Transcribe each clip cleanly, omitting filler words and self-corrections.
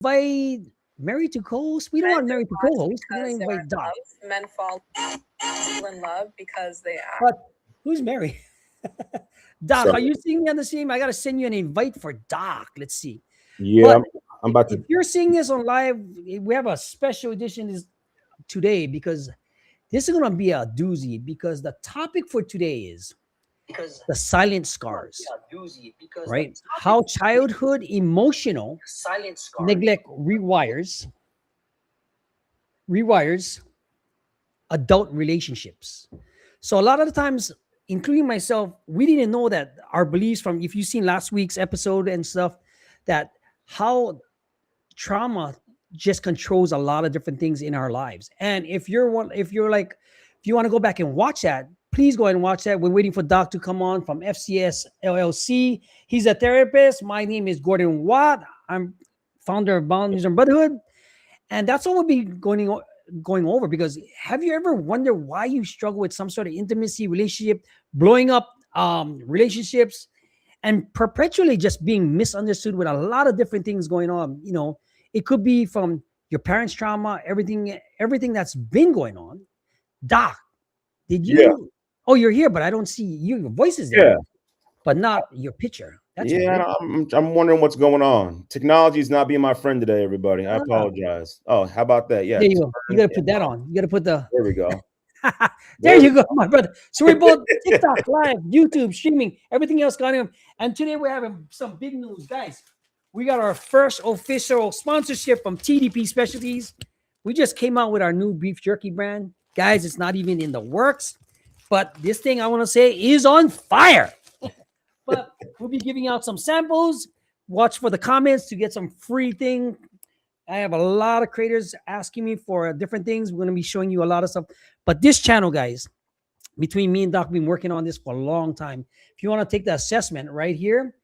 invite Mary to co-host. We don't Men want do Mary to what co-host. We're gonna because they're invite in Doc. love. Men fall in love because they act. But who's Mary? Doc, So are you seeing me on the same? I gotta send you an invite for Doc. Let's see. yeah, But I'm about if to. you're seeing this on live, we have a special edition today because this is gonna be a doozy. Because the topic for today is the silent scars, right? How childhood emotional neglect rewires adult relationships. So a lot of the times, including myself, we didn't know that our beliefs from, if you've seen last week's episode and stuff, that how trauma just controls a lot of different things in our lives. And if you want to go back and watch that, please go ahead and watch that. We're waiting for Doc to come on from FCS LLC. He's a therapist. My name is Gordon Watt. I'm founder of Boundaries and Brotherhood. And that's what we'll be going over, because have you ever wondered why you struggle with some sort of intimacy relationship, blowing up relationships, and perpetually just being misunderstood with a lot of different things going on? It could be from your parents' trauma, everything that's been going on. Doc, did Yeah, you? Oh, you're here, but I don't see you. Your voice is there, yeah, but not your picture. That's yeah. weird. I'm wondering what's going on. Technology is not being my friend today, everybody. I Ah, apologize. Oh, how about that? Yeah, there you go. You got to yeah, put that on. You got to put the. there we go. There There we you go, my brother. So we're both TikTok live, YouTube streaming, everything else going on. And today we're having some big news, guys. We got our first official sponsorship from TDP Specialties. We just came out with our new beef jerky brand, guys. It's not even in the works, but this thing I want to say is on fire. But we'll be giving out some samples. Watch for the comments to get some free thing. I have a lot of creators asking me for different things. We're going to be showing you a lot of stuff. But this channel, guys, between me and Doc, been working on this for a long time. If you want to take the assessment right here,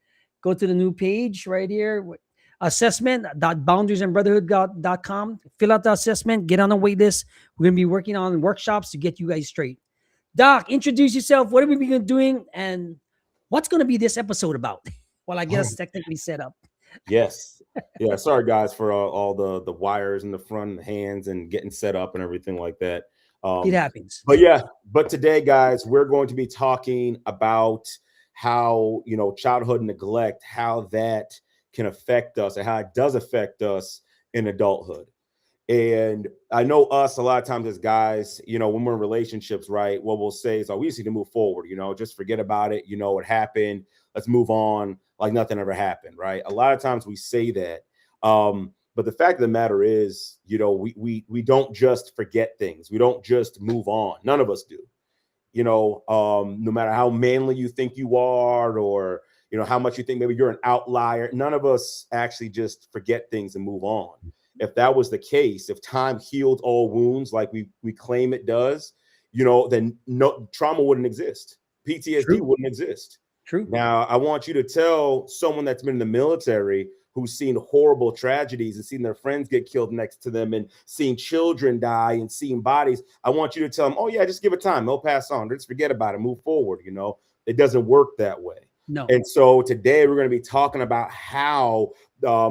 go to the new page right here, assessment.boundariesandbrotherhood.com. Fill out the assessment, get on the wait list. We're going to be working on workshops to get you guys straight. Doc, introduce yourself. What are we going doing? And what's going to be this episode about? While I get us technically set up. Yes. Yeah. Sorry, guys, for all the wires in the front and the hands and getting set up and everything like that. It happens. But yeah, but today, guys, we're going to be talking about how, childhood neglect, how that can affect us and how it does affect us in adulthood. And I know us a lot of times as guys, when we're in relationships, right, what we'll say is, oh, we just need to move forward, just forget about it. What happened. Let's move on like nothing ever happened, right? A lot of times we say that. But the fact of the matter is, we don't just forget things. We don't just move on. None of us do. No matter how manly you think you are, or, how much you think maybe you're an outlier, none of us actually just forget things and move on. If that was the case, if time healed all wounds like we claim it does, then no trauma wouldn't exist. PTSD wouldn't exist. True. Now, I want you to tell someone that's been in the military who's seen horrible tragedies and seen their friends get killed next to them and seeing children die and seeing bodies. I want you to tell them, oh, yeah, just give it time. They'll pass on. Just forget about it. Move forward. It doesn't work that way. No. And so today we're going to be talking about how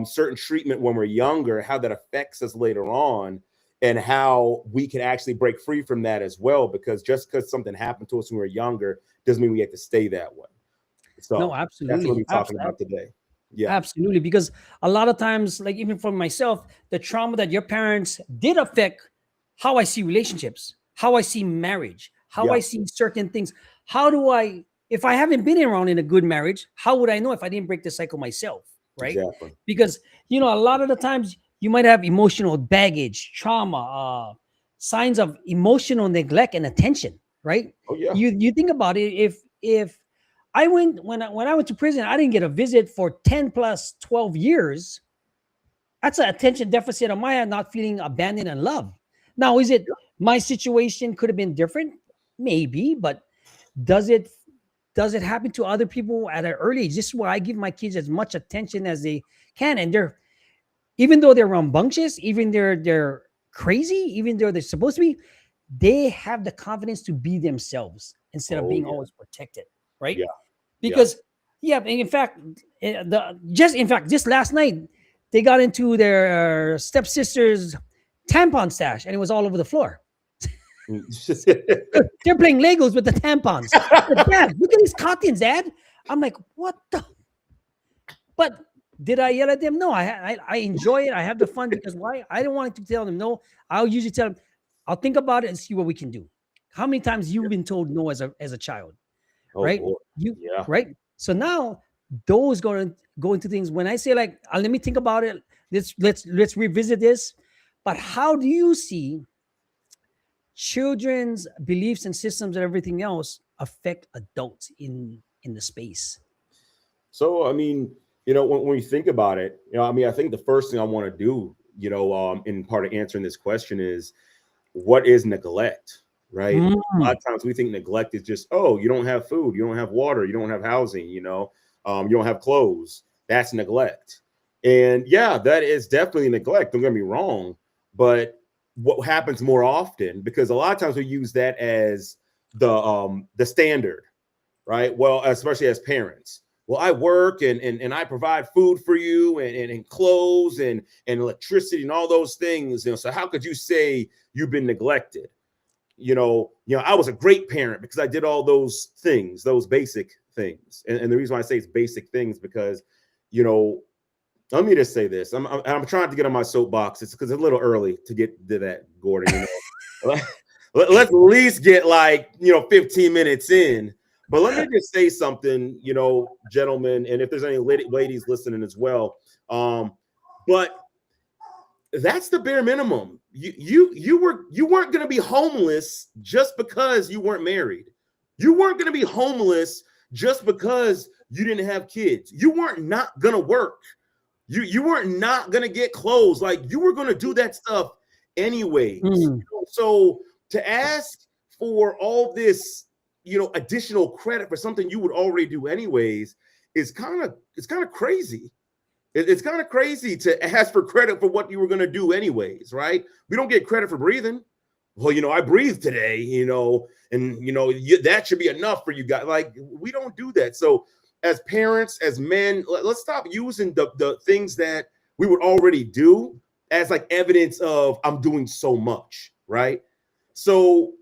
certain treatment when we're younger, how that affects us later on, and how we can actually break free from that as well. Because just because something happened to us when we were younger doesn't mean we have to stay that way. So no, absolutely. That's what we're talking about today. Yeah, absolutely. Because a lot of times, like even for myself, the trauma that your parents did affect how I see relationships, how I see marriage, how I see certain things. How do I, if I haven't been around in a good marriage, how would I know if I didn't break the cycle myself? Right? Exactly. Because, a lot of the times you might have emotional baggage, trauma, signs of emotional neglect and attention, right? Oh, yeah. You think about it. If I went, when I went to prison, I didn't get a visit for 10 plus 12 years. That's an attention deficit on my end, not feeling abandoned and loved. Now, is it my situation could have been different? Maybe, but does it happen to other people at an early age? This is why I give my kids as much attention as they can. And even though they're rambunctious, even they're crazy, even though they're supposed to be, they have the confidence to be themselves instead of being always protected, right? Yeah. Because and in fact, just last night, they got into their stepsister's tampon stash, and it was all over the floor. They're playing Legos with the tampons. But Dad, look at these cottons, Dad. I'm like, what the? But did I yell at them? No, I enjoy it. I have the fun because why? I don't want to tell them no. I'll usually tell them, I'll think about it and see what we can do. How many times you've been told no as a child, Oh, right? boy. You Yeah. right. So now those go into things. When I say like, let me think about it. Let's revisit this. But how do you see children's beliefs and systems and everything else affect adults in the space? So, I mean, when you think about it, I mean, I think the first thing I want to do, in part of answering this question is, what is neglect, right? A lot of times we think neglect is just, oh, you don't have food, you don't have water, you don't have housing, you don't have clothes. That's neglect. And yeah, that is definitely neglect. Don't get me wrong. But what happens more often, because a lot of times we use that as the standard, right? Well, especially as parents. Well, I work and I provide food for you and clothes and electricity and all those things. So how could you say you've been neglected? I was a great parent because I did all those things, those basic things. And the reason why I say it's basic things because, let me just say this. I'm trying to get on my soapbox. It's because it's a little early to get to that, Gordon. Let's at least get 15 minutes in. But let me just say something, gentlemen, and if there's any ladies listening as well. But that's the bare minimum. You weren't going to be homeless just because you weren't married. You weren't going to be homeless just because you didn't have kids. You weren't not going to work. You weren't not going to get clothes. Like, you were going to do that stuff anyways. So to ask for all this, additional credit for something you would already do anyways is kind of crazy. It's kind of crazy to ask for credit for what you were going to do anyways, right? We don't get credit for breathing. Well, I breathed today, that should be enough for you guys. Like, we don't do that. So as parents, as men, let's stop using the things that we would already do as like evidence of I'm doing so much, right? So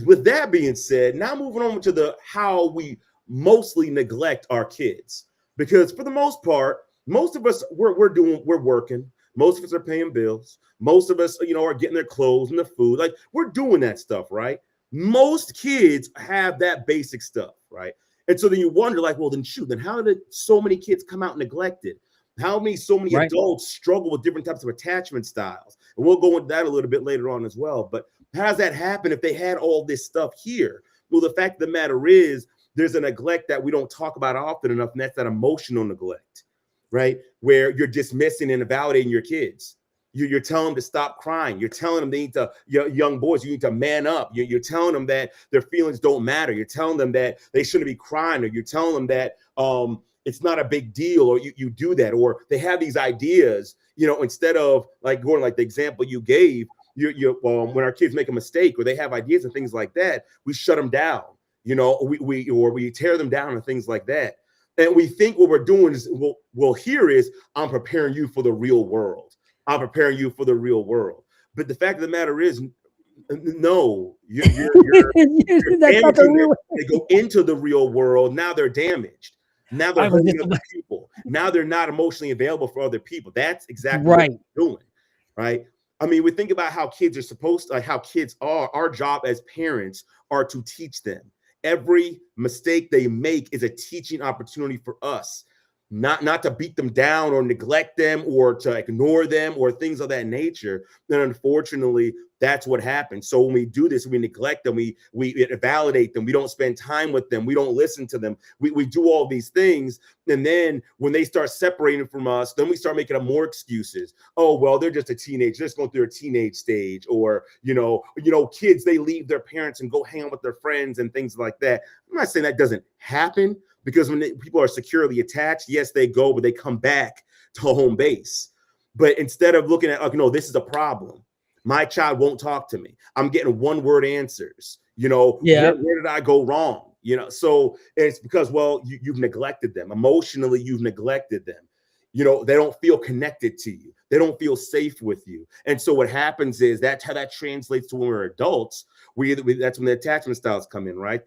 with that being said, now moving on to how we mostly neglect our kids, because for the most part, most of us we're working. Most of us are paying bills. Most of us, are getting their clothes and the food. Like, we're doing that stuff, right? Most kids have that basic stuff, right? And so then you wonder, like, well, then how did so many kids come out neglected? So many adults struggle with different types of attachment styles? And we'll go into that a little bit later on as well. But how does that happen if they had all this stuff here? Well, the fact of the matter is, there's a neglect that we don't talk about often enough, and that's that emotional neglect, right? Where you're dismissing and invalidating your kids. You're telling them to stop crying. You're telling them they need to, young boys, you need to man up. You're telling them that their feelings don't matter. You're telling them that they shouldn't be crying, or you're telling them that it's not a big deal, or you do that, or they have these ideas, instead of like going like the example you gave, when our kids make a mistake or they have ideas and things like that, we shut them down, we tear them down and things like that. And we think what we're doing is, here is, I'm preparing you for the real world. I'm preparing you for the real world. But the fact of the matter is, no, you're damaging them. They go into the real world. Now they're damaged. Now they're hurting other people. Now they're not emotionally available for other people. That's exactly what they're doing, right? I mean, we think about how kids are supposed to, like how kids are. Our job as parents are to teach them. Every mistake they make is a teaching opportunity for us, not to beat them down or neglect them or to ignore them or things of that nature. And unfortunately, that's what happens. So when we do this, we neglect them, we validate them, we don't spend time with them, we don't listen to them, we do all these things. And then when they start separating from us, then we start making up more excuses. Oh, well, they're just a teenager, just going through a teenage stage, or kids, they leave their parents and go hang out with their friends and things like that. I'm not saying that doesn't happen, because when people are securely attached, yes, they go, but they come back to home base. But instead of looking at, this is a problem. My child won't talk to me. I'm getting one-word answers. Where did I go wrong? So it's because, well, you've neglected them. Emotionally, you've neglected them. they don't feel connected to you. They don't feel safe with you. And so what happens is that's how that translates to when we're adults. That's when the attachment styles come in, right?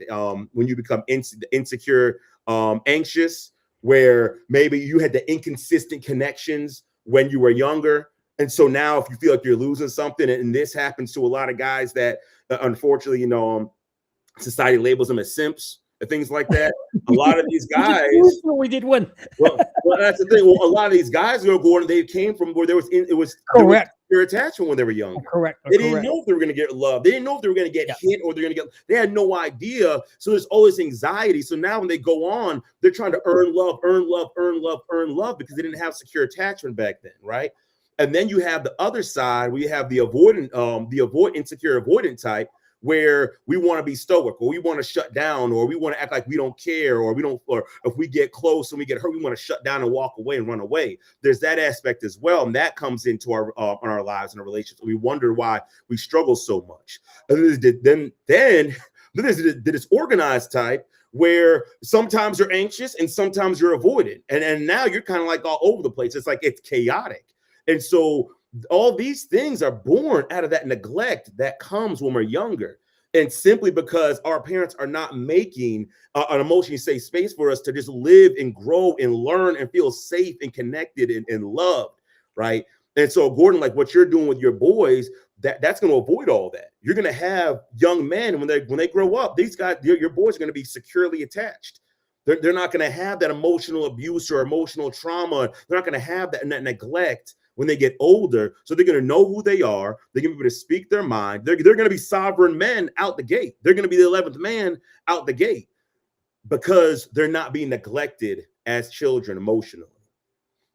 When you become insecure, anxious, where maybe you had the inconsistent connections when you were younger. And so now if you feel like you're losing something, and this happens to a lot of guys that unfortunately, society labels them as simps and things like that. A lot of these guys, we did one. well, that's the thing. Well, a lot of these guys, Gordon, they came from where there was Correct. Their attachment when they were younger. Correct. They didn't know if they were going to get love. They didn't know if they were going to get hit or they're going to get. They had no idea. So there's all this anxiety. So now when they go on, they're trying to earn love because they didn't have secure attachment back then, right? And then you have the other side. We have the insecure avoidant type, where we want to be stoic, or we want to shut down, or we want to act like we don't care, or if we get close and we get hurt, we want to shut down and walk away and run away. There's that aspect as well, and that comes into our lives and our relationships. We wonder why we struggle so much. And then there's the disorganized type, where sometimes you're anxious and sometimes you're avoidant, and now you're kind of like all over the place. It's like it's chaotic, and so all these things are born out of that neglect that comes when we're younger. And simply because our parents are not making an emotionally safe space for us to just live and grow and learn and feel safe and connected and loved, right? And so, Gordon, like what you're doing with your boys, that's going to avoid all that. You're going to have young men when they grow up, these guys, your boys are going to be securely attached. They're not going to have that emotional abuse or emotional trauma. They're not going to have that neglect when they get older. So they're going to know who they are. They're going to be able to speak their mind. They're going to be sovereign men out the gate. They're going to be the 11th man out the gate because they're not being neglected as children emotionally.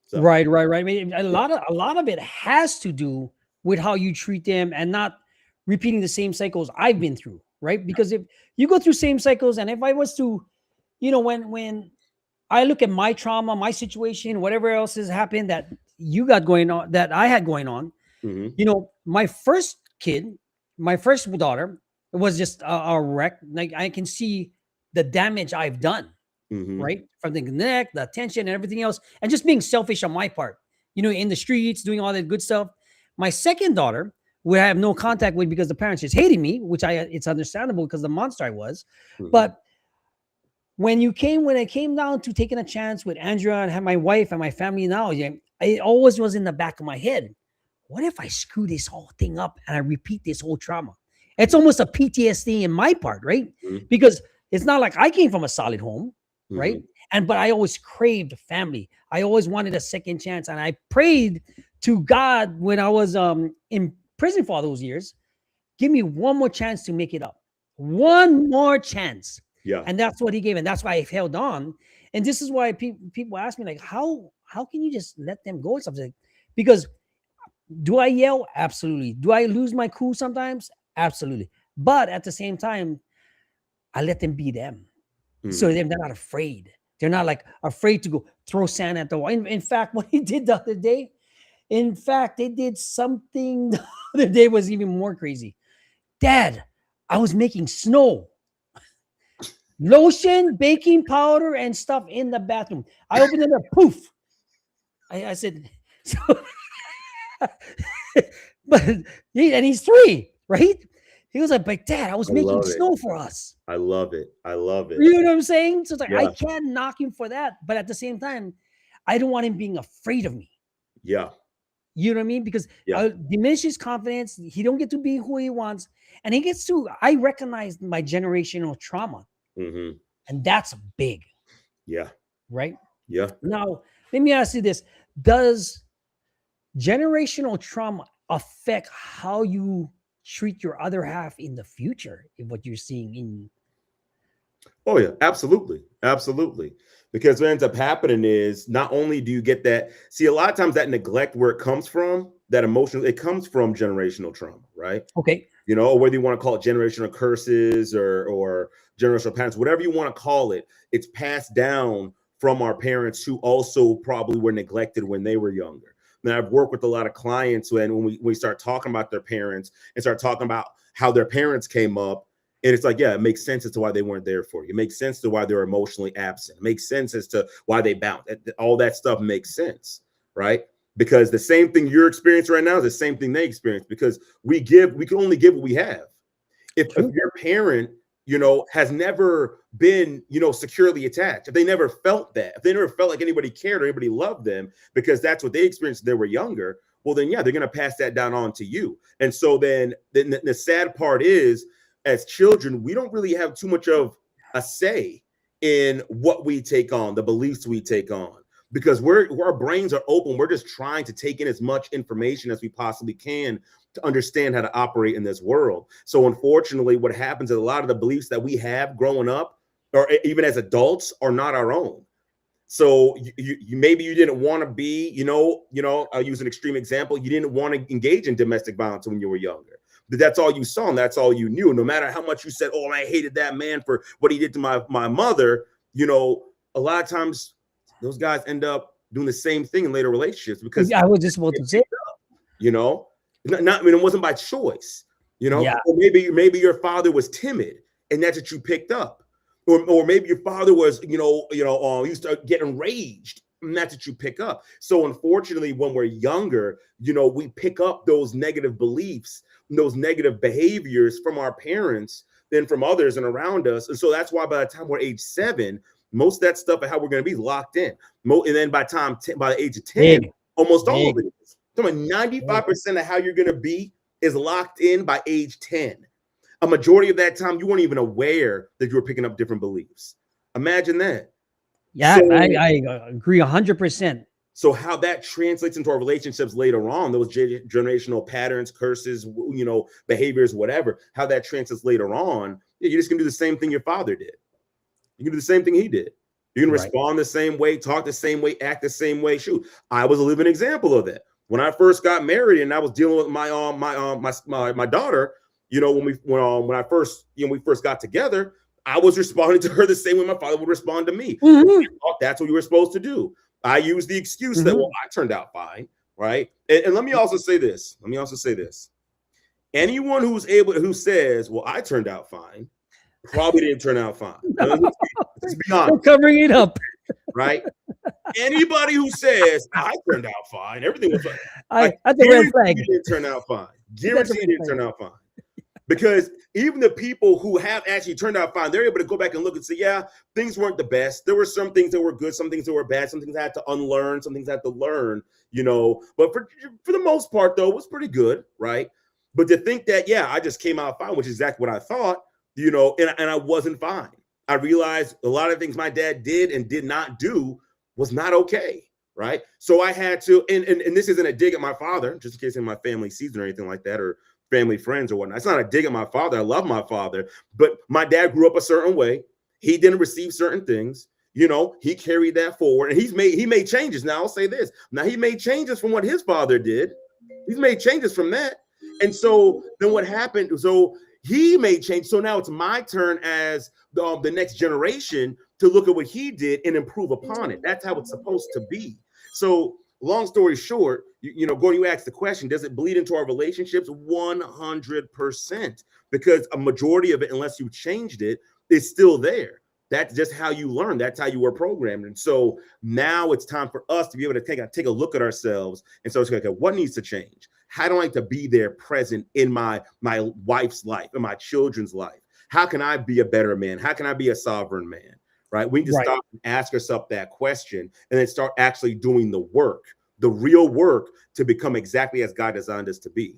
So. Right. I mean, a lot of it has to do with how you treat them and not repeating the same cycles I've been through, right? Because if you go through same cycles, and if I was to, when I look at my trauma, my situation, whatever else has happened that you got going on, that I had going on, my first kid, my first daughter, was just a wreck. Like I can see the damage I've done, right? From the neglect, the attention, and everything else, and just being selfish on my part, in the streets, doing all that good stuff. My second daughter, who I have no contact with because the parents just hated me, which it's understandable because the monster I was, but when it came down to taking a chance with Andrea and have my wife and my family now, it always was in the back of my head. What if I screw this whole thing up and I repeat this whole trauma? It's almost a PTSD in my part, right? Because it's not like I came from a solid home, right? But I always craved family. I always wanted a second chance. And I prayed to God when I was in prison for all those years, give me one more chance to make it up. One more chance. Yeah. And that's what he gave. And that's why I held on. And this is why people ask me, like, how can you just let them go or something? Because do I yell? Absolutely. Do I lose my cool sometimes? Absolutely. But at the same time, I let them be them. So they're not afraid. They're not like afraid to go throw sand at the wall. In fact, what he did the other day, they did something the other day was even more crazy. Dad, I was making snow. Lotion, baking powder, and stuff in the bathroom. I opened it up, poof. I said, so, and he's 3, right? He was like, but Dad, I was making snow for us. I love it. You know what I'm saying? So it's like, I can't knock him for that. But at the same time, I don't want him being afraid of me. Yeah. You know what I mean? Because diminish his confidence. He don't get to be who he wants. And I recognize my generational trauma. And that's big. Yeah. Right? Yeah. Now, let me ask you this. Does generational trauma affect how you treat your other half in the future, in what you're seeing in? Oh, yeah, absolutely. Because what ends up happening is not only do you get that, see, a lot of times that neglect, where it comes from, that emotional, it comes from generational trauma, right? Okay. Or whether you want to call it generational curses or generational patterns, whatever you want to call it, it's passed down from our parents who also probably were neglected when they were younger. Now, I've worked with a lot of clients when we start talking about their parents and start talking about how their parents came up, And it's like, yeah, it makes sense as to why they weren't there for you. It makes sense to why they're emotionally absent. It makes sense as to why they bounce. All that stuff makes sense, right? Because the same thing you're experiencing right now is the same thing they experience, because we can only give what we have. If your parent, has never been, securely attached, if they never felt that, if they never felt like anybody cared or anybody loved them, because that's what they experienced when they were younger, well, then, yeah, they're going to pass that down on to you. And so then the sad part is, as children, we don't really have too much of a say in what we take on, the beliefs we take on, because our brains are open. We're just trying to take in as much information as we possibly can to understand how to operate in this world. So unfortunately, what happens is a lot of the beliefs that we have growing up, or even as adults, are not our own. So you maybe you didn't want to be, I'll use an extreme example. You didn't want to engage in domestic violence when you were younger. But that's all you saw, and that's all you knew. No matter how much you said, "Oh, I hated that man for what he did to my mother," a lot of times those guys end up doing the same thing in later relationships, because I was just about to say, I mean, it wasn't by choice, Yeah. or maybe your father was timid and that's what you picked up, or maybe your father was, you start getting enraged and that's what you pick up. So unfortunately, when we're younger, we pick up those negative beliefs, those negative behaviors from our parents, then from others and around us. And so that's why by the time we're age 7, most of that stuff and how we're going to be locked in. And then by the age of 10, almost all of it is. So 95% of how you're going to be is locked in by age 10. A majority of that time, you weren't even aware that you were picking up different beliefs. Imagine that. Yeah, So, I agree 100%. So how that translates into our relationships later on, those generational patterns, curses, behaviors, whatever, how that translates later on, you're just going to do the same thing your father did. You can do the same thing he did. You're going to respond the same way, talk the same way, act the same way. Shoot, I was a living example of that. When I first got married and I was dealing with my daughter, when I first we first got together, I was responding to her the same way my father would respond to me. That's what you were supposed to do. I used the excuse that, well, I turned out fine, right? And let me also say this. Anyone who says, well, I turned out fine, probably didn't turn out fine. Let's be honest. We're covering it up, right? Anybody who says I turned out fine, everything was fine, that's a red flag. Didn't turn out fine. Guaranteed didn't turn out fine. Because even the people who have actually turned out fine, they're able to go back and look and say, yeah, things weren't the best. There were some things that were good, some things that were bad, some things I had to unlearn, some things I had to learn, But for the most part, though, it was pretty good, right? But to think that, yeah, I just came out fine, which is exactly what I thought, and I wasn't fine. I realized a lot of things my dad did and did not do was not okay, right? So I had to, and this isn't a dig at my father, just in case any of my family sees it or anything like that, or family friends or whatnot. It's not a dig at my father. I love my father, but my dad grew up a certain way. He didn't receive certain things. He carried that forward, and he made changes. Now I'll say this. Now he made changes from what his father did. He's made changes from that. And so then what happened? So he made change. So now it's my turn as the next generation to look at what he did and improve upon it. That's how it's supposed to be. So long story short, Gordon, you asked the question, does it bleed into our relationships? 100%, because a majority of it, unless you changed it, is still there. That's just how you learn. That's how you were programmed. And so now it's time for us to be able to take a look at ourselves. And so it's like, okay, what needs to change? How do I like to be there present in my wife's life, in my children's life? How can I be a better man? How can I be a sovereign man? Right? We need to stop and ask ourselves that question and then start actually doing the work, the real work, to become exactly as God designed us to be.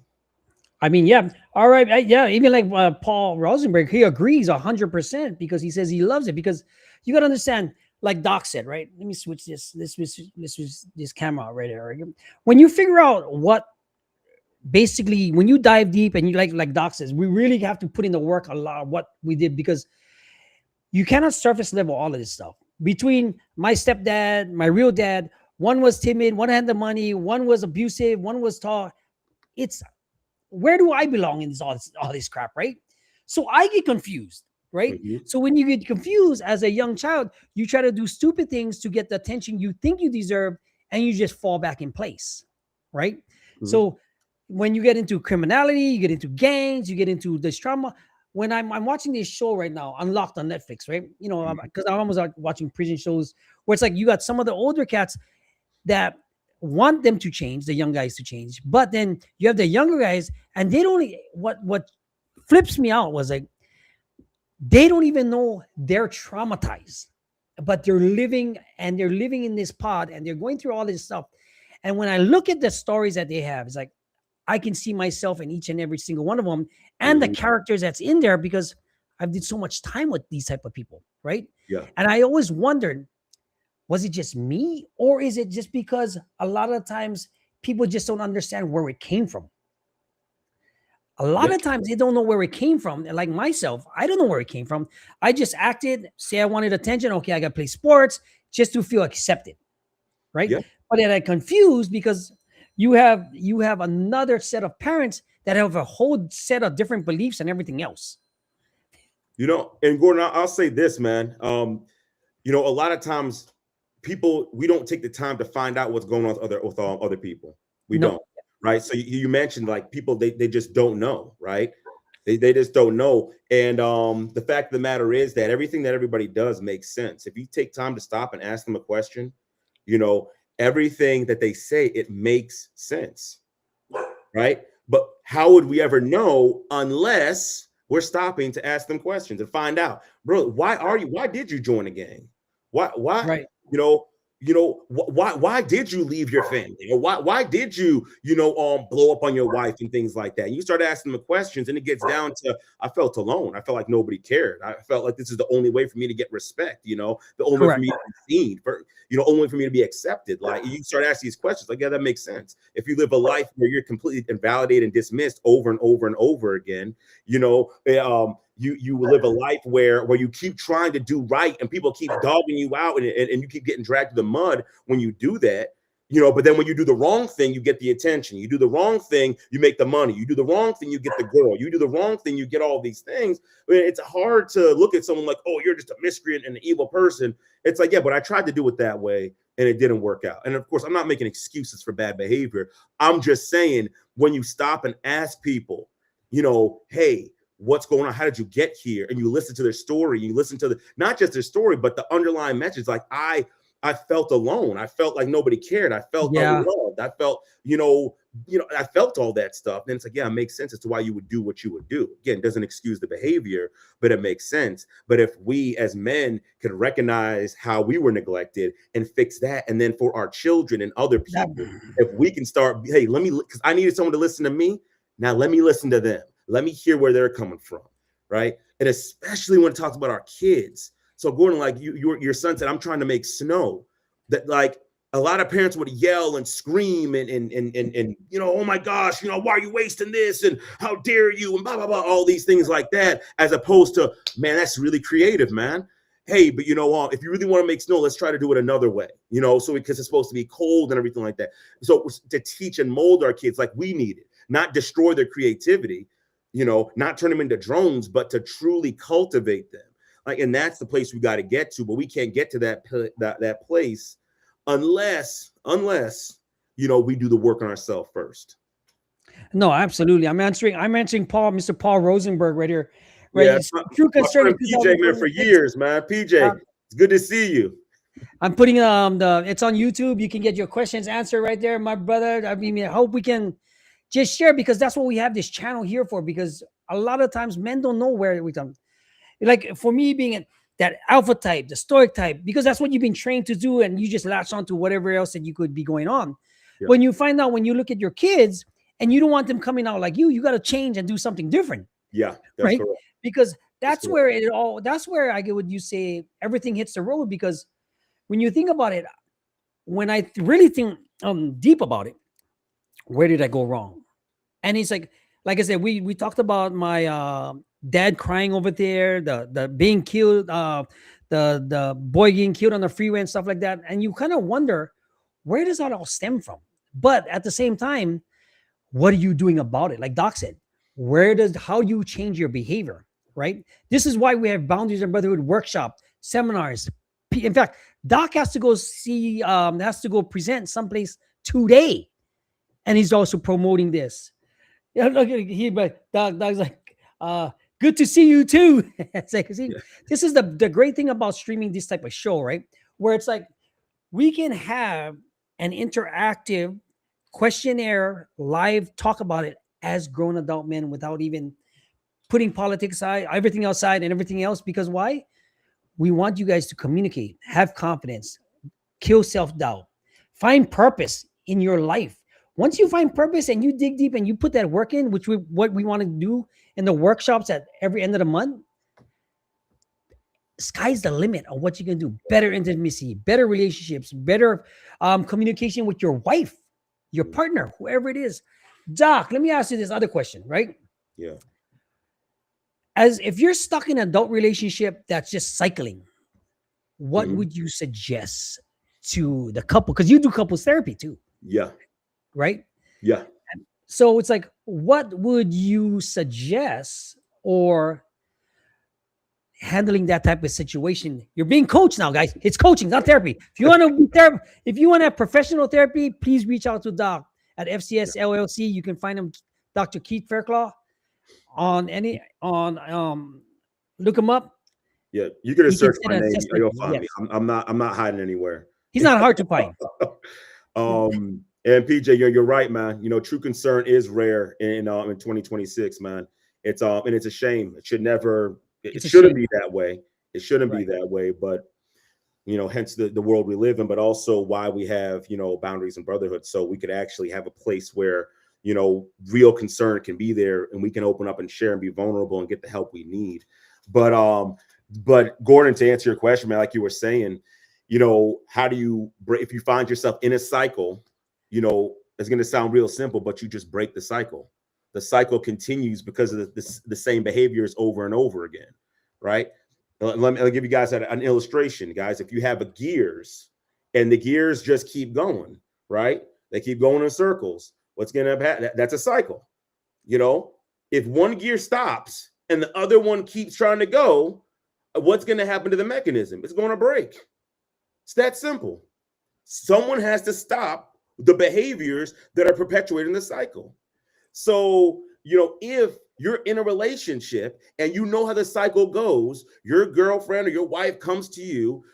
I mean, yeah. All right. Yeah. Even like Paul Rosenberg, he agrees 100% because he says he loves it. Because you got to understand, like Doc said, right? Let me switch this camera right there. Right? When you figure out basically, when you dive deep and you like Doc says, we really have to put in the work a lot of what we did, because you cannot surface level all of this stuff. Between my stepdad, my real dad, one was timid, one had the money, one was abusive, one was tall. It's, where do I belong in all this crap, right? So I get confused, right? Mm-hmm. So when you get confused as a young child, you try to do stupid things to get the attention you think you deserve, and you just fall back in place, right? Mm-hmm. So when you get into criminality, you get into gangs, you get into this trauma, when I'm watching this show right now, Unlocked on Netflix, right? You know, Mhm. because I'm almost like watching prison shows where it's like you got some of the older cats that want them to change, the young guys to change, but then you have the younger guys, and they don't. What flips me out was like they don't even know they're traumatized, but they're living in this pod and they're going through all this stuff. And when I look at the stories that they have, it's like I can see myself in each and every single one of them and the Mhm. characters that's in there because I've did so much time with these type of people, right? Yeah. And I always wondered, was it just me or is it just because a lot of times people just don't understand where it came from? A lot Yeah. of times they don't know where it came from. Like myself, I don't know where it came from. I just acted, say I wanted attention. Okay, I got to play sports just to feel accepted, right? Yeah. But then I confused because you have another set of parents that have a whole set of different beliefs and everything else. You know, and Gordon, I'll say this, man. You know, a lot of times people we don't take the time to find out what's going on with other people. We No, don't, right? So you mentioned like people they just don't know, right? They just don't know. And the fact of the matter is that everything that everybody does makes sense. If you take time to stop and ask them a question, you know, everything that they say, it makes sense, right? But how would we ever know unless we're stopping to ask them questions and find out, bro, why did you join a gang? Why, right? you know, why did you leave your family? Or why did you, blow up on your wife and things like that? And you start asking them questions, and it gets down to I felt alone. I felt like nobody cared. I felt like this is the only way for me to get respect, the only way for Correct. me to be seen, only way for me to be accepted. Like you start asking these questions, like, yeah, that makes sense. If you live a life where you're completely invalidated and dismissed over and over and over again, you live a life where you keep trying to do right and people keep dogging you out and you keep getting dragged through the mud when you do that. But then when you do the wrong thing, you get the attention. You do the wrong thing, you make the money. You do the wrong thing, you get the girl. You do the wrong thing, you get all these things. I mean, it's hard to look at someone like, oh, you're just a miscreant and an evil person. It's like, yeah, but I tried to do it that way and it didn't work out. And of course, I'm not making excuses for bad behavior. I'm just saying when you stop and ask people, hey, what's going on? How did you get here? And you listen to their story. You listen to not just their story, but the underlying message. Like I felt alone. I felt like nobody cared. I felt Yeah. unloved. I felt, I felt all that stuff. And it's like, yeah, it makes sense as to why you would do what you would do. Again, it doesn't excuse the behavior, but it makes sense. But if we as men could recognize how we were neglected and fix that, and then for our children and other That, people, if we can start, hey, because I needed someone to listen to me. Now let me listen to them. Let me hear where they're coming from, right? And especially when it talks about our kids. So Gordon, like your son said, I'm trying to make snow. That like a lot of parents would yell and scream and oh my gosh, why are you wasting this and how dare you and blah blah blah, all these things like that, as opposed to, man, that's really creative, man. Hey, but if you really want to make snow, let's try to do it another way, so because it's supposed to be cold and everything like that. So to teach and mold our kids like we need it, not destroy their creativity, not turn them into drones, but to truly cultivate them. Like, and that's the place we got to get to, but we can't get to that place unless we do the work on ourselves first. no, absolutely. I'm answering Mr. Paul Rosenberg right here. Right. Yeah, It's true my concern friend in PJ, man, for 2026. years, man. PJ, it's good to see you. I'm putting it's on YouTube. You can get your questions answered right there, my brother. I mean, I hope we can just share because that's what we have this channel here for. Because a lot of times men don't know where we come. Like for me being that alpha type, the stoic type, because that's what you've been trained to do, and you just latch on to whatever else that you could be going on. Yeah, When you find out, when you look at your kids and you don't want them coming out like you got to change and do something different, yeah, that's right? correct. Because That's that's correct. where that's where I get what you say, everything hits the road. Because when you think about it, when I really think deep about it, where did I go wrong? And it's like I said, we talked about my dad crying over there, the being killed, the boy getting killed on the freeway and stuff like that. And you kind of wonder, where does that all stem from? But at the same time, what are you doing about it? Like Doc said, how do you change your behavior? Right? This is why we have Boundaries and Brotherhood workshop, seminars. In fact, Doc has to go present someplace today, and he's also promoting this. Yeah, look, but Dog's like, Good to see you too. It's like, see, Yeah. this is the great thing about streaming this type of show, right? Where it's like we can have an interactive questionnaire live talk about it as grown adult men without even putting politics aside, everything outside and everything else. Because why? We want you guys to communicate, have confidence, kill self-doubt, find purpose in your life. Once you find purpose and you dig deep and you put that work in, which what we want to do in the workshops at every end of the month, sky's the limit on what you can do. Better intimacy, better relationships, better communication with your wife, your partner, whoever it is. Doc, let me ask you this other question, right? Yeah. As if you're stuck in an adult relationship that's just cycling, what Mhm. would you suggest to the couple? Because you do couples therapy too, Yeah. right? Yeah. So it's like, what would you suggest or handling that type of situation? You're being coached now, guys. It's coaching, not therapy. If you want to be if you want to have professional therapy, please reach out to Doc at FCS LLC. You can find him, Dr. Keith Fairclaw, on look him up. Yeah. You could have He can searched set my an name. assessment. You'll find Yes, me. I'm not hiding anywhere. he's not hard to find. And PJ, you're right, man. You know, true concern is rare in 2026, man. It's and it's a shame. It should never. It It's a shouldn't shame. be that way. It shouldn't be Right. that way. But you know, hence the world we live in. But also why we have boundaries and brotherhood, so we could actually have a place where real concern can be there, and we can open up and share and be vulnerable and get the help we need. But Gordon, to answer your question, man, like you were saying, how do you break if you find yourself in a cycle? It's going to sound real simple, but you just break the cycle. The cycle continues because of the same behaviors over and over again, right? I'll give you guys an illustration, guys. If you have a gears and the gears just keep going, right? They keep going in circles. What's going to happen? That's a cycle. If one gear stops and the other one keeps trying to go, what's going to happen to the mechanism? It's going to break. It's that simple. Someone has to stop the behaviors that are perpetuating the cycle. So, if you're in a relationship and you know how the cycle goes, your girlfriend or your wife comes to you,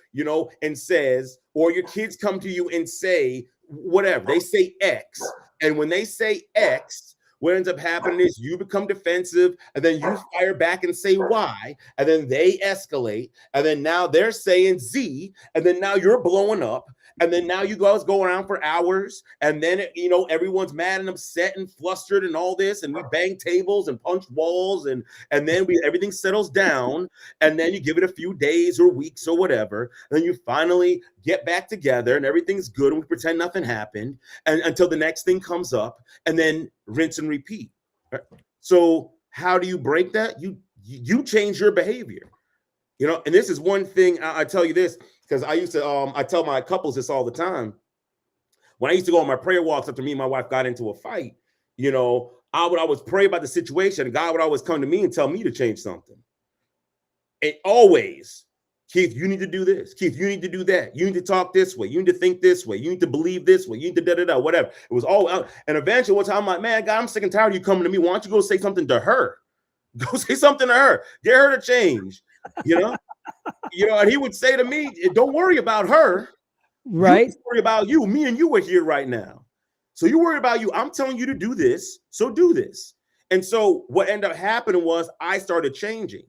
and says, or your kids come to you and say, whatever, they say X. And when they say X, what ends up happening is you become defensive, and then you fire back and say Y, and then they escalate, and then now they're saying Z, and then now you're blowing up, and then now you guys go around for hours, and then everyone's mad and upset and flustered and all this, and we bang tables and punch walls, and then everything settles down, and then you give it a few days or weeks or whatever, and then you finally get back together, and everything's good, and we pretend nothing happened, and until the next thing comes up, and then rinse and repeat. Right? So how do you break that? You change your behavior. And this is one thing I tell you this, because I used to I tell my couples this all the time. When I used to go on my prayer walks after me and my wife got into a fight, I would always pray about the situation, and God would always come to me and tell me to change something. And always, Keith, you need to do this. Keith, you need to do that. You need to talk this way. You need to think this way. You need to believe this way. You need to da-da-da, whatever. It was all out. And eventually one time I'm like, man, God, I'm sick and tired of you coming to me. Why don't you go say something to her? Go say something to her. Get her to change, and he would say to me, don't worry about her. Right. You worry about you. Me and you are here right now. So you worry about you. I'm telling you to do this. So do this. And so what ended up happening was I started changing.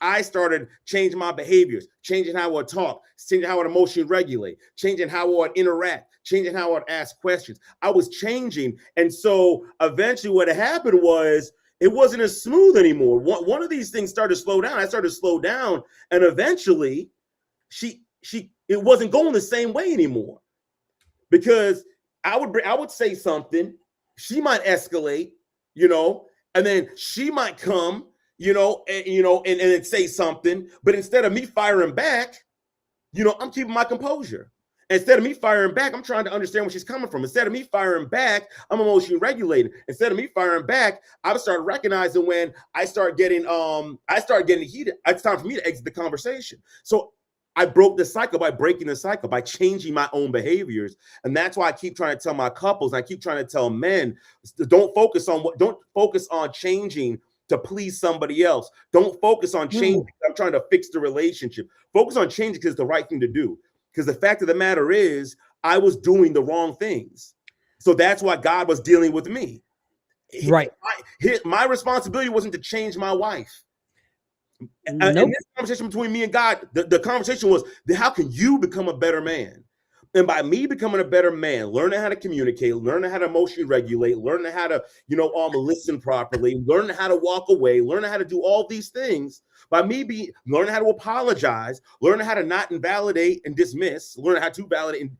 I started changing my behaviors, changing how I would talk, changing how I would emotionally regulate, changing how I would interact, changing how I would ask questions. I was changing. And so eventually what happened was it wasn't as smooth anymore. One of these things started to slow down. I started to slow down. And eventually it wasn't going the same way anymore, because I would say something, she might escalate, and then she might come, and say something, but instead of me firing back, I'm keeping my composure. Instead of me firing back, I'm trying to understand where she's coming from. Instead of me firing back, I'm emotionally regulating. Instead of me firing back, I start recognizing when I start getting heated. It's time for me to exit the conversation. So I broke the cycle by breaking the cycle, by changing my own behaviors. And that's why I keep trying to tell my couples, and I keep trying to tell men, don't focus on changing to please somebody else. Don't focus on changing. Mm, I'm trying to fix the relationship. Focus on changing because it's the right thing to do. Because the fact of the matter is, I was doing the wrong things. So that's why God was dealing with me. right. My responsibility wasn't to change my wife. In Nope. this conversation between me and God, the conversation was, how can you become a better man? And by me becoming a better man, learning how to communicate, learning how to emotionally regulate, learning how to, listen properly, learning how to walk away, learning how to do all these things, by me learning how to apologize, learning how to not invalidate and dismiss, learning how to validate and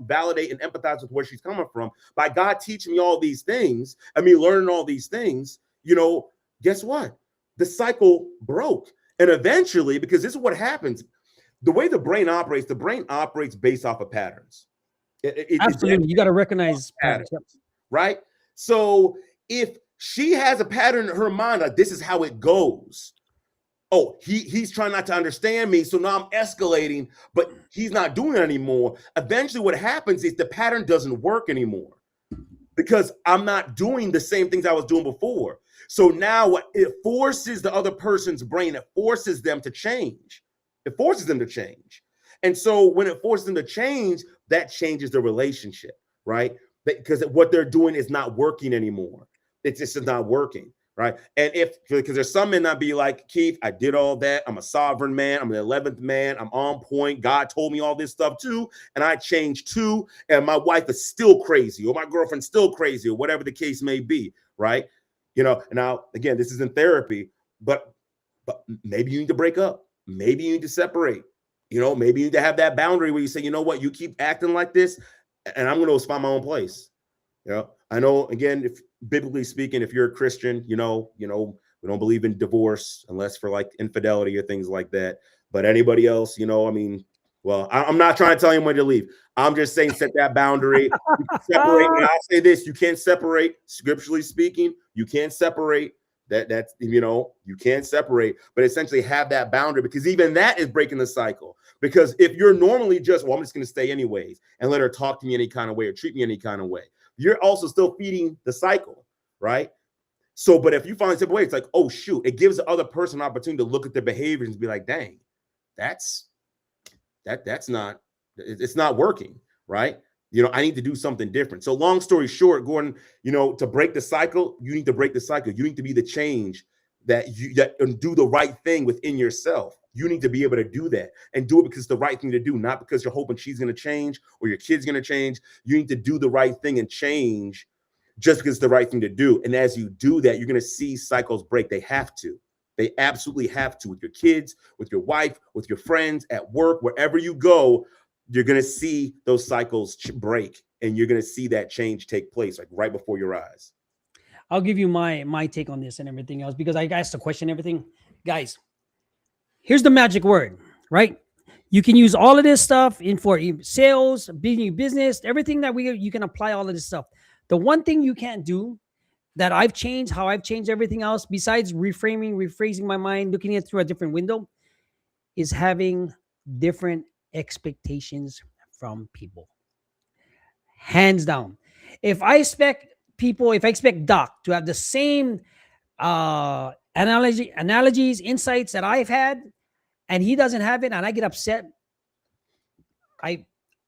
validate and empathize with where she's coming from. By God teaching me all these things, learning all these things, guess what? The cycle broke. And eventually, because this is what happens, the way the brain operates based off of patterns. Absolutely. You got to recognize patterns. Yep. Right? So if she has a pattern in her mind, like this is how it goes. Oh, he's trying not to understand me, so now I'm escalating, but he's not doing it anymore. Eventually what happens is the pattern doesn't work anymore because I'm not doing the same things I was doing before. So now it forces the other person's brain, it forces them to change. It forces them to change. And so when it forces them to change, that changes the relationship, right? Because what they're doing is not working anymore. It's just not working, right? And because there's some men that be like, Keith, I did all that. I'm a sovereign man. I'm the 11th man. I'm on point. God told me all this stuff too. And I changed too. And my wife is still crazy, or my girlfriend's still crazy, or whatever the case may be, right? Now, again, this is in therapy, but maybe you need to break up. Maybe you need to separate. Maybe you need to have that boundary where you say, you know what, you keep acting like this, and I'm going to find my own place. I know, again, if biblically speaking, if you're a Christian, we don't believe in divorce unless for like infidelity or things like that. But anybody else, well, I'm not trying to tell anyone to leave. I'm just saying, set that boundary. You can separate. And I'll say this: you can't separate. Scripturally speaking, you can't separate. That's you can't separate, but essentially have that boundary, because even that is breaking the cycle. Because if you're normally just, well, I'm just going to stay anyways and let her talk to me any kind of way or treat me any kind of way, you're also still feeding the cycle, right? So, but if you finally step away, it's like, oh shoot, it gives the other person an opportunity to look at their behaviors and be like, dang, that's not, it's not working, right? I need to do something different. So long story short, Gordon, to break the cycle, you need to break the cycle. You need to be the change that and do the right thing within yourself. You need to be able to do that and do it because it's the right thing to do, not because you're hoping she's going to change or your kid's going to change. You need to do the right thing and change just because it's the right thing to do. And as you do that, you're going to see cycles break. They have to. They absolutely have to, with your kids, with your wife, with your friends, at work, wherever you go. You're going to see those cycles break, and you're going to see that change take place, like right before your eyes. I'll give you my take on this and everything else, because I asked the question, everything. Guys, here's the magic word, right? You can use all of this stuff in for sales, being business, everything that you can apply all of this stuff. The one thing you can't do that I've changed, how I've changed everything else, besides rephrasing my mind, looking at it through a different window, is having different expectations from people. Hands down. If I expect Doc to have the same analogies, insights that I've had, and he doesn't have it, and I get upset, I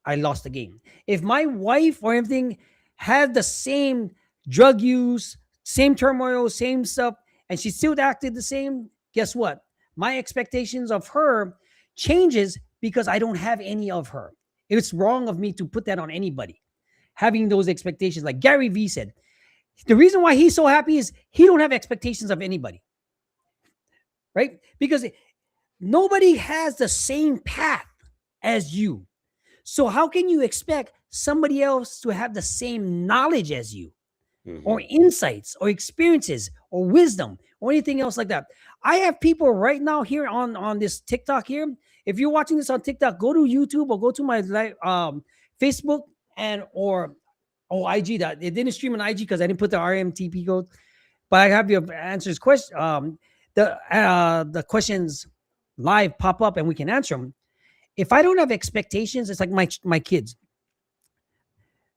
I lost the game. If my wife or everything had the same drug use, same turmoil, same stuff, and she still acted the same, guess what? My expectations of her changes because I don't have any of her. It's wrong of me to put that on anybody. Having those expectations, like Gary Vee said, the reason why he's so happy is he don't have expectations of anybody, right? Because nobody has the same path as you. So how can you expect somebody else to have the same knowledge as you, or insights or experiences or wisdom or anything else like that? I have people right now here on this TikTok here. If you're watching this on TikTok, go to YouTube or go to my Facebook and or IG. That it didn't stream on IG because I didn't put the RMTP code, but I have your answers the questions live pop up and we can answer them. If I don't have expectations, it's like my kids.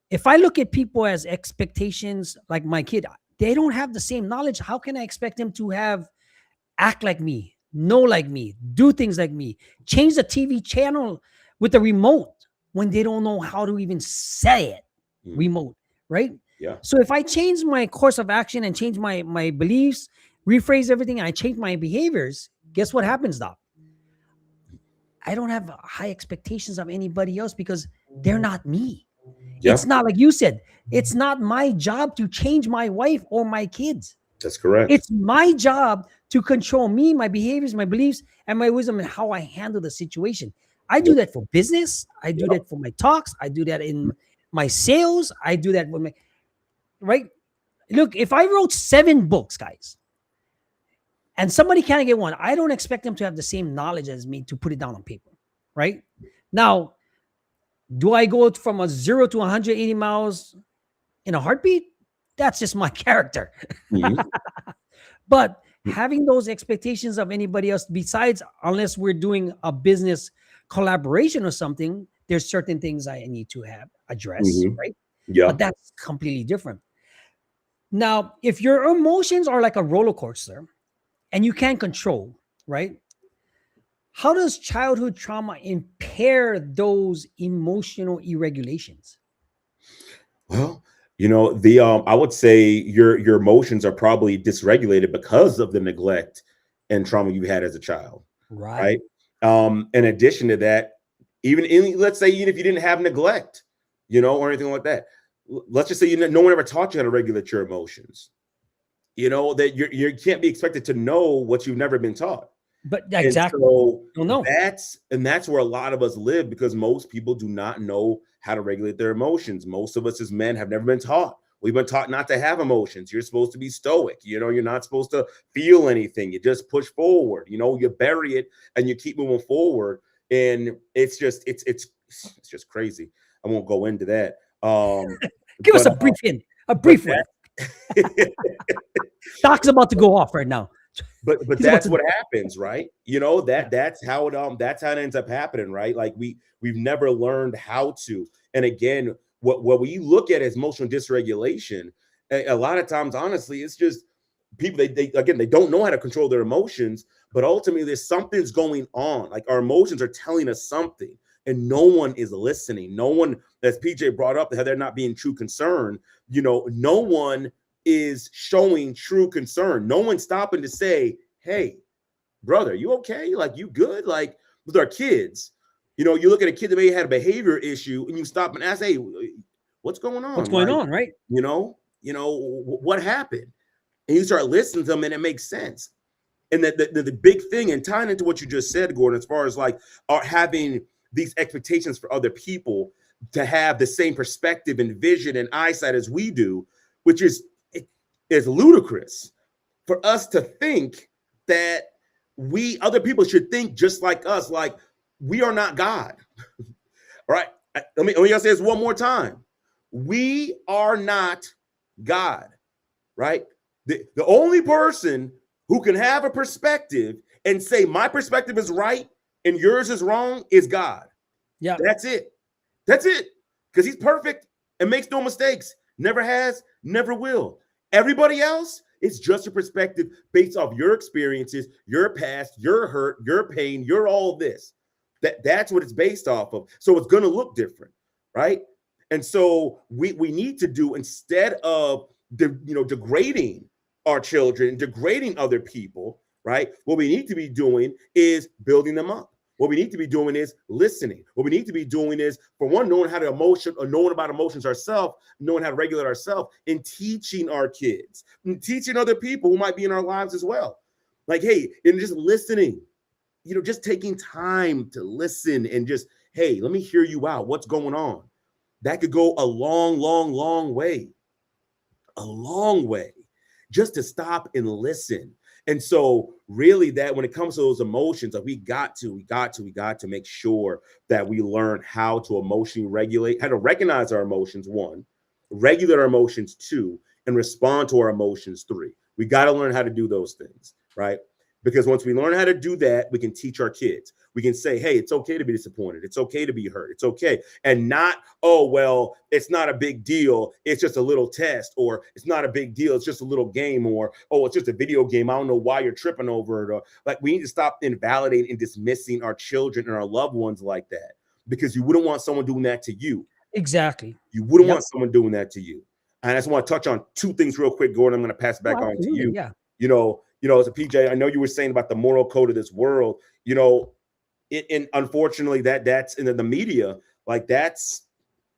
If I look at people as expectations, like my kid, they don't have the same knowledge. How can I expect them to act like me, know like me, do things like me, change the TV channel with the remote when they don't know how to even say it? Mm. Remote, right? Yeah. So if I change my course of action and change my beliefs, rephrase everything, and I change my behaviors, guess what happens, Doc? I don't have high expectations of anybody else because they're not me. Yeah. It's not like you said, it's not my job to change my wife or my kids. That's correct. It's my job to control me, my behaviors, my beliefs, and my wisdom and how I handle the situation. I do Yep. that for business. I do Yep. that for my talks. I do that in my sales. I do that with my, right? Look, if I wrote 7 books, guys, and somebody can't get one, I don't expect them to have the same knowledge as me to put it down on paper, right? Now, do I go from a 0 to 180 miles in a heartbeat? That's just my character. Mhm. But having those expectations of anybody else, besides, unless we're doing a business collaboration or something, there's certain things I need to have address, Mhm. right? Yeah. But that's completely different. Now, if your emotions are like a roller coaster and you can't control, right? How does childhood trauma impair those emotional irregulations? Well, the I would say your emotions are probably dysregulated because of the neglect and trauma you had as a child, right? Right. In addition to that, let's say even if you didn't have neglect, or anything like that, let's just say no one ever taught you how to regulate your emotions. That you can't be expected to know what you've never been taught. But And exactly. so Don't know. that's where a lot of us live, because most people do not know how to regulate their emotions. Most of us as men have never been taught. We've been taught not to have emotions. You're supposed to be stoic. You're not supposed to feel anything. You just push forward. You bury it and you keep moving forward. And it's just crazy. I won't go into that. Give us But a brief hint, a but brief one. that Doc's about to go off right now. but He's about that's to. what happens, right? Yeah. That's how it ends up happening, right? Like we've never learned how to. And again, what we look at as emotional dysregulation, a lot of times, honestly, it's just people, they don't know how to control their emotions, but ultimately there's something's going on. Like our emotions are telling us something, and no one is listening. No one, as PJ brought up, how they're not being true concern. No one is showing true concern. No one's stopping to say, hey, brother, you okay? Like, you good? Like, with our kids, you look at a kid that may have had a behavior issue and you stop and ask, hey, what's going What's on? going Like, on, right? what happened? And you start listening to them and it makes sense. And the big thing, and tying into what you just said, Gordon, as far as like having these expectations for other people to have the same perspective and vision and eyesight as we do, which is ludicrous for us to think that other people should think just like us. Like, we are not God. All right. Let me say this one more time. We are not God, right? The only person who can have a perspective and say my perspective is right and yours is wrong is God. Yeah. That's it. That's it. Because he's perfect and makes no mistakes. Never has, never will. Everybody else is just a perspective based off your experiences, your past, your hurt, your pain, your all this. That's what it's based off of. So it's going to look different, right? And so we need to do, instead of degrading our children, degrading other people, right? What we need to be doing is building them up. What we need to be doing is listening. What we need to be doing is, for one, knowing knowing about emotions ourselves, knowing how to regulate ourselves, and teaching our kids, and teaching other people who might be in our lives as well. Like, hey, and just listening, just taking time to listen and just, hey, let me hear you out. What's going on? That could go a long, long, long way. A long way, just to stop and listen. And so really, that when it comes to those emotions, like we got to make sure that we learn how to emotionally regulate, how to recognize our emotions, one, regulate our emotions, two, and respond to our emotions, three. We got to learn how to do those things, right? Because once we learn how to do that, we can teach our kids. We can say, hey, it's okay to be disappointed. It's okay to be hurt. It's okay. And not, oh, well, it's not a big deal. It's just a little test, or it's not a big deal. It's just a little game, or, oh, it's just a video game. I don't know why you're tripping over it. Or like, we need to stop invalidating and dismissing our children and our loved ones like that, because you wouldn't want someone doing that to you. Exactly. You wouldn't Yep. want someone doing that to you. And I just want to touch on two things real quick, Gordon. I'm going to pass it back on to Absolutely, you. yeah. As a PJ, I know you were saying about the moral code of this world. And unfortunately, that's in the media. Like that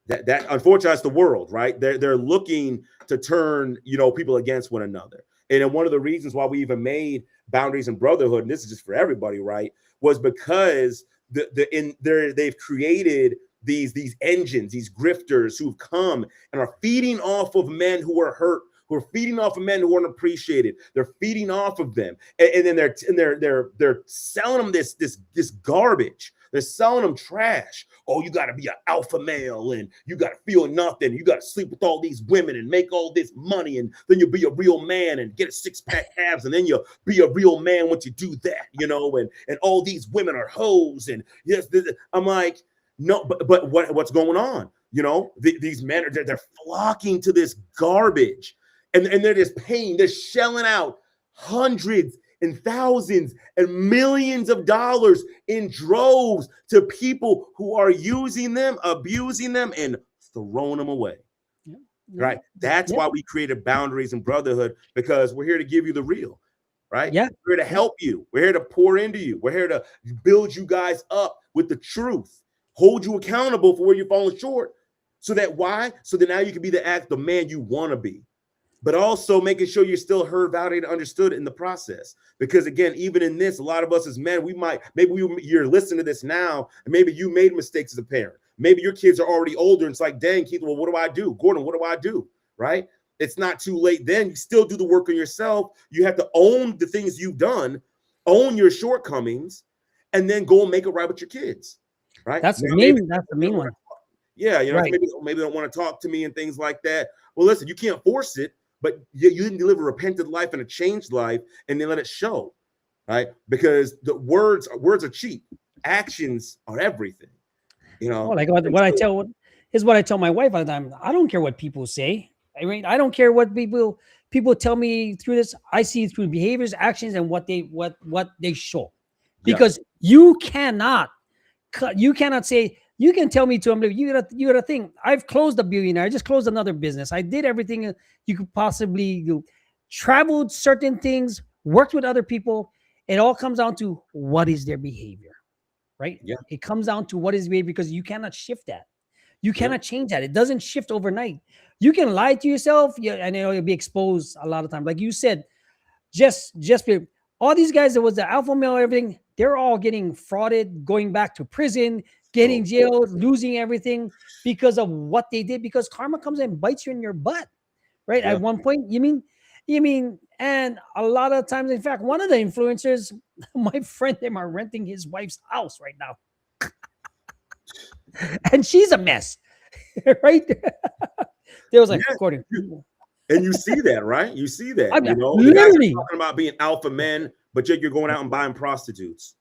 unfortunately, that's the world, right? They're looking to turn people against one another. And then one of the reasons why we even made boundaries and brotherhood, and this is just for everybody, right, was because they've created these engines, these grifters who've come and are feeding off of men who are hurt, who are feeding off of men who aren't appreciated. They're feeding off of them, and then they're selling them this garbage. They're selling them trash. Oh, you got to be an alpha male, and you got to feel nothing. You got to sleep with all these women and make all this money, and then you'll be a real man and get a six-pack abs, and then you'll be a real man once you do that, and all these women are hoes. And yes, I'm like, no, but what's going on? These men they're flocking to this garbage, and they're just paying, they're shelling out hundreds and thousands and millions of dollars in droves to people who are using them, abusing them, and throwing them away. Yeah. Right? That's why we created boundaries and brotherhood, because we're here to give you the real. Right? Yeah. We're here to help you. We're here to pour into you. We're here to build you guys up with the truth, hold you accountable for where you've fallen short. So that now you can be the man you want to be, but also making sure you're still heard, validated, understood in the process. Because again, even in this, a lot of us as men, you're listening to this now, and maybe you made mistakes as a parent. Maybe your kids are already older, and it's like, dang, Keith, well, what do I do? Gordon, what do I do? Right? It's not too late then. You still do the work on yourself. You have to own the things you've done, own your shortcomings, and then go and make it right with your kids. Right? That's the main one. Yeah, right. maybe they don't want to talk to me and things like that. Well, listen, you can't force it, but you can deliver a repentant life and a changed life, and then let it show, right? Because the words are cheap, actions are everything. Like what I tell my wife all the time. I don't care what people say. I mean, I don't care what people tell me through this. I see through behaviors, actions, and what they show. Because you cannot say, you can tell me to them, you got to think, I've closed a billionaire. I just closed another business. I did everything you could possibly do. Traveled certain things, worked with other people. It all comes down to what is their behavior, right? Yeah. It comes down to what is behavior, because you cannot shift that. You cannot change that. It doesn't shift overnight. You can lie to yourself, and you'll be exposed a lot of times. Like you said, just all these guys that was the alpha male, everything, they're all getting frauded, going back to prison, getting jailed, losing everything because of what they did, because karma comes and bites you in your butt, right? At one point, you mean, and a lot of times, in fact, one of the influencers, my friend, them are renting his wife's house right now. And she's a mess, right? There was like, according. And you see that, right? You see that, literally. The guys are talking about being alpha men, but yet you're going out and buying prostitutes.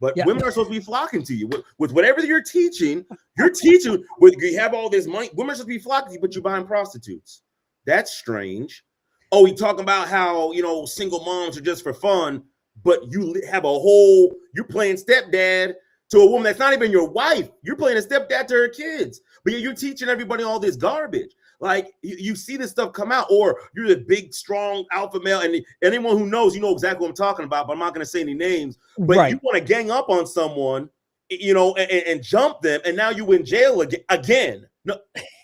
But women are supposed to be flocking to you with whatever you're teaching. You have all this money. Women are supposed to be flocking to you, but you're buying prostitutes. That's strange. Oh, you talking about how single moms are just for fun, but you have you're playing stepdad to a woman that's not even your wife. You're playing a stepdad to her kids, but you're teaching everybody all this garbage. Like you see this stuff come out, or you're the big, strong alpha male, and anyone who knows, exactly what I'm talking about, but I'm not going to say any names. But you want to gang up on someone, and jump them, and now you in jail again. No,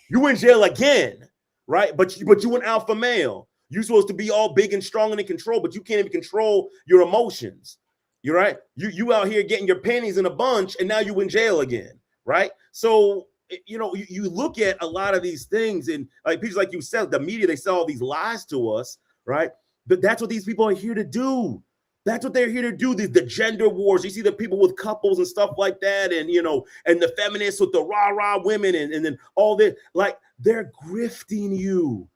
you in jail again, right? But you an alpha male. You're supposed to be all big and strong and in control, but you can't even control your emotions. You're right. You out here getting your panties in a bunch, and now you in jail again, right? So you look at a lot of these things, and like people, like you said, the media, they sell all these lies to us, right? But that's what these people are here to do. That's what they're here to do. The gender wars. You see the people with couples and stuff like that, and and the feminists with the rah-rah women, and then all this, like they're grifting you.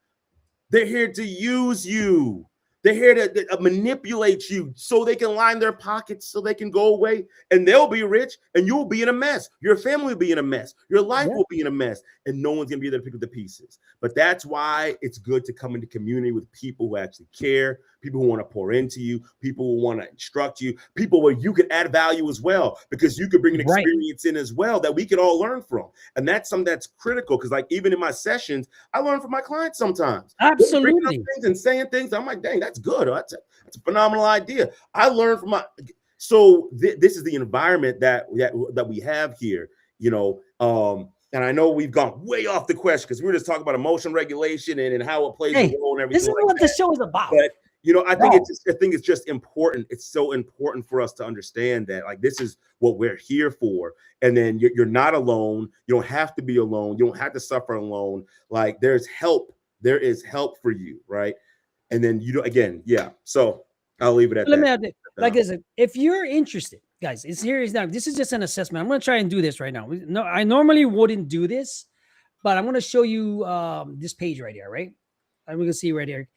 They're here to use you. They're here to manipulate you so they can line their pockets so they can go away and they'll be rich and you'll be in a mess. Your family will be in a mess. Your life Yeah. will be in a mess and no one's going to be there to pick up the pieces. But that's why it's good to come into community with people who actually care, people who want to pour into you, people who want to instruct you, people where you can add value as well, because you could bring an Right. experience in as well that we can all learn from. And that's something that's critical because, like, even in my sessions, I learn from my clients sometimes. They're bringing up Absolutely. things and saying things. I'm like, dang, that's good. That's a phenomenal idea. I learned from my. So this is the environment that we have here, you know. And I know we've gone way off the question because we were just talking about emotion regulation and how it plays a Hey, role and this everything is like what that. the show is about. But you know, I think No. it's just important. It's so important for us to understand that, like, this is what we're here for. And then you're not alone. You don't have to be alone. You don't have to suffer alone. Like, there's help. There is help for you, right? And then yeah. So I'll leave it at Let me that. add it like this: if you're interested, guys, it's here is now. This is just an assessment. I'm going to try and do this right now. No, I normally wouldn't do this, but I'm going to show you this page right here. Right, I'm going to see right here.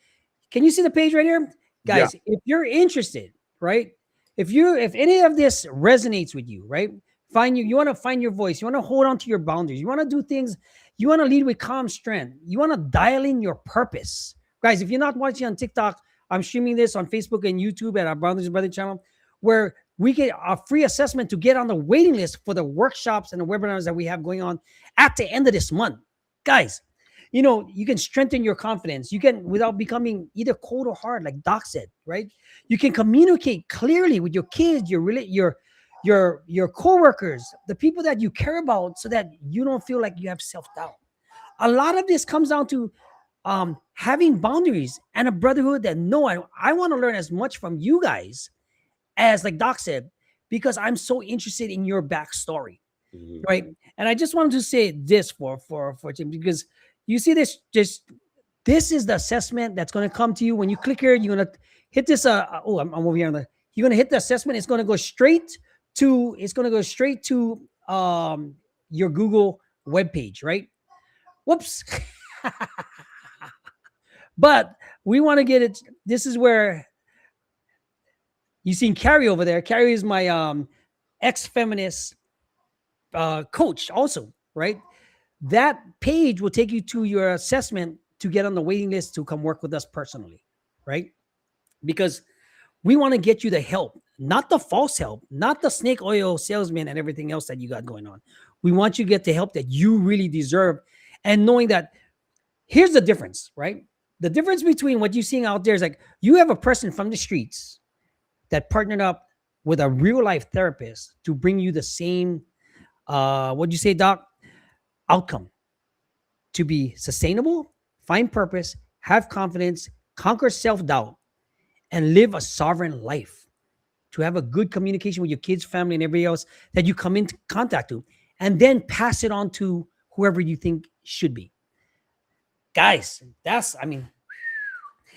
Can you see the page right here, Yeah. guys? If you're interested, right? If any of this resonates with you, right? You want to find your voice. You want to hold on to your boundaries. You want to do things. You want to lead with calm strength. You want to dial in your purpose, guys. If you're not watching on TikTok, I'm streaming this on Facebook and YouTube at our Boundaries Brother channel, where we get a free assessment to get on the waiting list for the workshops and the webinars that we have going on at the end of this month, guys. You know, you can strengthen your confidence. You can, without becoming either cold or hard, like Doc said, right? You can communicate clearly with your kids, your coworkers, the people that you care about, so that you don't feel like you have self-doubt. A lot of this comes down to having boundaries and a brotherhood that no, I want to learn as much from you guys as, like Doc said, because I'm so interested in your backstory. Mhm. Right. And I just wanted to say this for Tim, because you see this is the assessment that's going to come to you when you click here. You're going to hit this. I'm over here you're going to hit the assessment. It's going to go straight to your Google webpage, right? Whoops. But we want to get it. This is where you seen Carrie over there. Carrie is my ex-feminist coach also, right? That page will take you to your assessment to get on the waiting list to come work with us personally, right? Because we want to get you the help, not the false help, not the snake oil salesman and everything else that you got going on. We want you to get the help that you really deserve. And knowing that, here's the difference, right? The difference between what you're seeing out there is like you have a person from the streets that partnered up with a real life therapist to bring you the same, what'd you say, Doc? Outcome to be sustainable, find purpose, have confidence, conquer self doubt, and live a sovereign life. To have a good communication with your kids, family, and everybody else that you come into contact to, and then pass it on to whoever you think should be. Guys,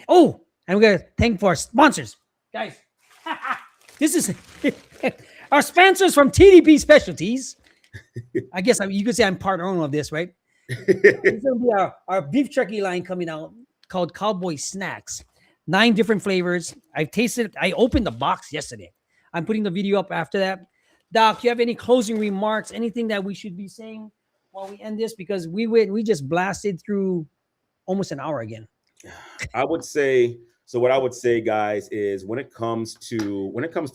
oh, and we're going to thank for our sponsors. Guys, this is our sponsors from TDP Specialties. I guess you could say I'm part owner of this, right? This is going to be our beef jerky line coming out called Cowboy Snacks. 9 different flavors. I've tasted it. I opened the box yesterday. I'm putting the video up after that. Doc, you have any closing remarks? Anything that we should be saying while we end this? Because we just blasted through almost an hour again. I would say, so what I would say, guys, is when it comes to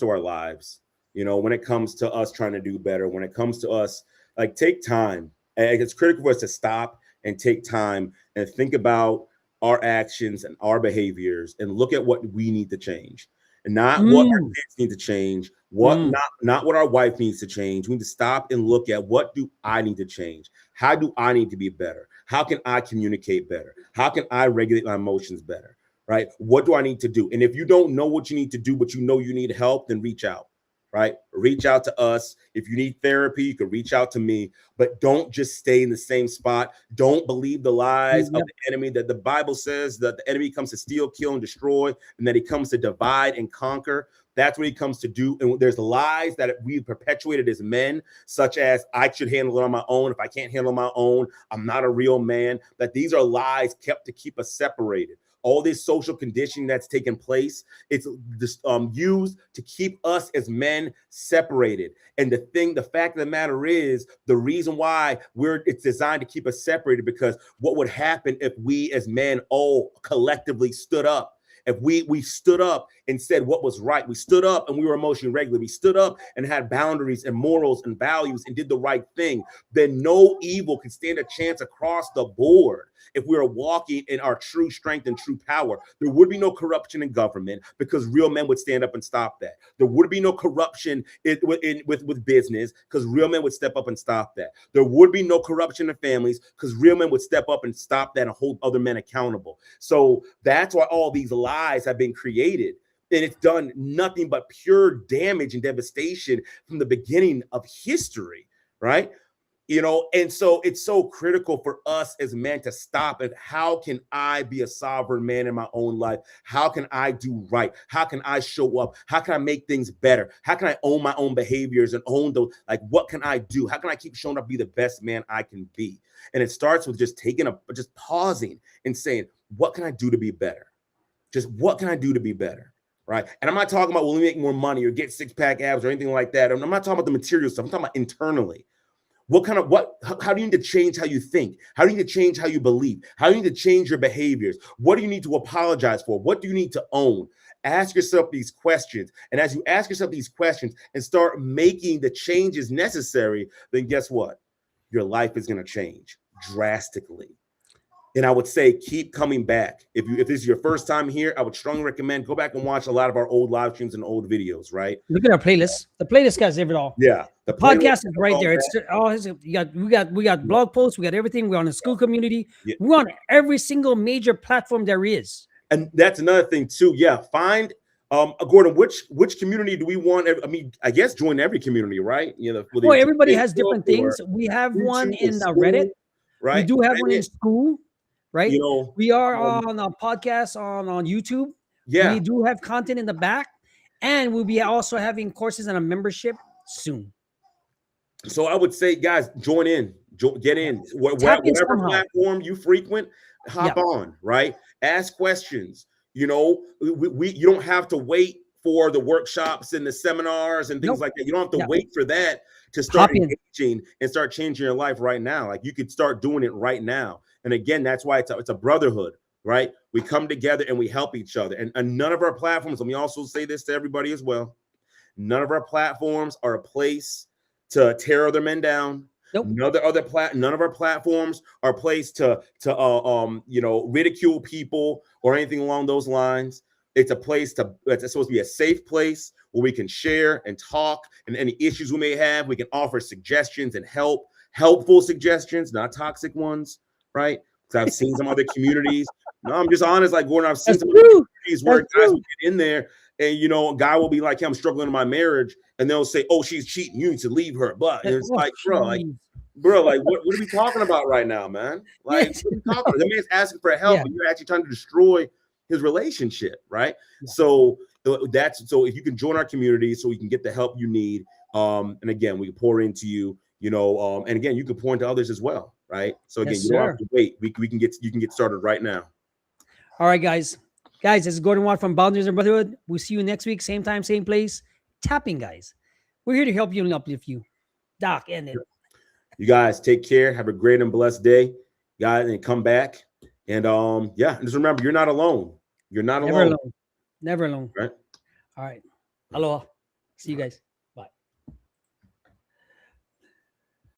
our lives, you know, when it comes to us trying to do better, when it comes to us, like, take time. And it's critical for us to stop and take time and think about our actions and our behaviors and look at what we need to change. And not what our kids need to change, not what our wife needs to change. We need to stop and look at, what do I need to change? How do I need to be better? How can I communicate better? How can I regulate my emotions better? Right? What do I need to do? And if you don't know what you need to do, but you know you need help, then reach out. Right? Reach out to us. If you need therapy, you can reach out to me, but don't just stay in the same spot. Don't believe the lies of the enemy, that the Bible says that the enemy comes to steal, kill, and destroy, and that he comes to divide and conquer. That's what he comes to do. And there's lies that we've perpetuated as men, such as, I should handle it on my own. If I can't handle my own, I'm not a real man. That these are lies kept to keep us separated. all this social conditioning that's taken place, it's just used to keep us as men separated. And the fact of the matter is, the reason why it's designed to keep us separated, because what would happen if we as men all collectively stood up? If we stood up and said what was right, we stood up and we were emotionally regular, we stood up and had boundaries and morals and values and did the right thing, then no evil can stand a chance across the board. If we were walking in our true strength and true power, there would be no corruption in government, because real men would stand up and stop that. There would be no corruption with business, because real men would step up and stop that. There would be no corruption in families, because real men would step up and stop that and hold other men accountable. So that's why all these lies have been created. And it's done nothing but pure damage and devastation from the beginning of history, right? And so it's so critical for us as men to stop. And how can I be a sovereign man in my own life? How can I do right? How can I show up? How can I make things better? How can I own my own behaviors and own what can I do? How can I keep showing up, be the best man I can be? And it starts with just just pausing and saying, what can I do to be better? Just what can I do to be better? Right. And I'm not talking about, will we make more money or get 6-pack abs or anything like that. I'm not talking about the material stuff. I'm talking about internally. How do you need to change how you think? How do you need to change how you believe? How do you need to change your behaviors? What do you need to apologize for? What do you need to own? Ask yourself these questions. And as you ask yourself these questions and start making the changes necessary, then guess what? Your life is going to change drastically. And I would say, keep coming back. If this is your first time here, I would strongly recommend go back and watch a lot of our old live streams and old videos, right? Look at our playlist. The playlist has it all. Yeah. The podcast is right there. It's all we got blog posts, we got everything. We're on the school community. Yeah. We're on every single major platform there is. And that's another thing too. Yeah. Find Gordon, which community do we want? I mean, I guess join every community, right? Well, everybody has different things. We have YouTube, one in Reddit. Right. We do have one in school. Right. We are on a podcast on YouTube. Yeah. We do have content in the back, and we'll be also having courses and a membership soon. So I would say, guys, join in, get in. Whatever platform you frequent, hop on, right? Ask questions. You don't have to wait for the workshops and the seminars and things like that. You don't have to wait for that to start engaging and start changing your life right now. Like, you could start doing it right now. And again, that's why it's a brotherhood, right? We come together and we help each other. And none of our platforms, let me also say this to everybody as well, none of our platforms are a place to tear other men down. Nope. None of our platforms are a place to ridicule people or anything along those lines. It's a place it's supposed to be a safe place where we can share and talk, and any issues we may have, we can offer suggestions and helpful suggestions, not toxic ones. Right? Because I've seen some other communities. No, I'm just honest, like Gordon. I've seen some other communities where guys will get in there, and a guy will be like, "I'm struggling in my marriage," and they'll say, "Oh, she's cheating. You need to leave her." But it's like, bro, what are we talking about right now, man? Like, what are you talking about? The man's asking for help, and you're actually trying to destroy his relationship, right? Yeah. So if you can join our community, so we can get the help you need, and again, we can pour into you. And again, you can pour into others as well, right? So again, you don't have to wait. You can get started right now. All right, guys. Guys, this is Gordon Watt from Boundaries and Brotherhood. We'll see you next week, same time, same place. Tapping, guys. We're here to help you and uplift you. Doc, end it. You guys take care. Have a great and blessed day, guys, and come back. And just remember, you're not alone. You're not alone. Never alone. Right. All right. Aloha. See you guys.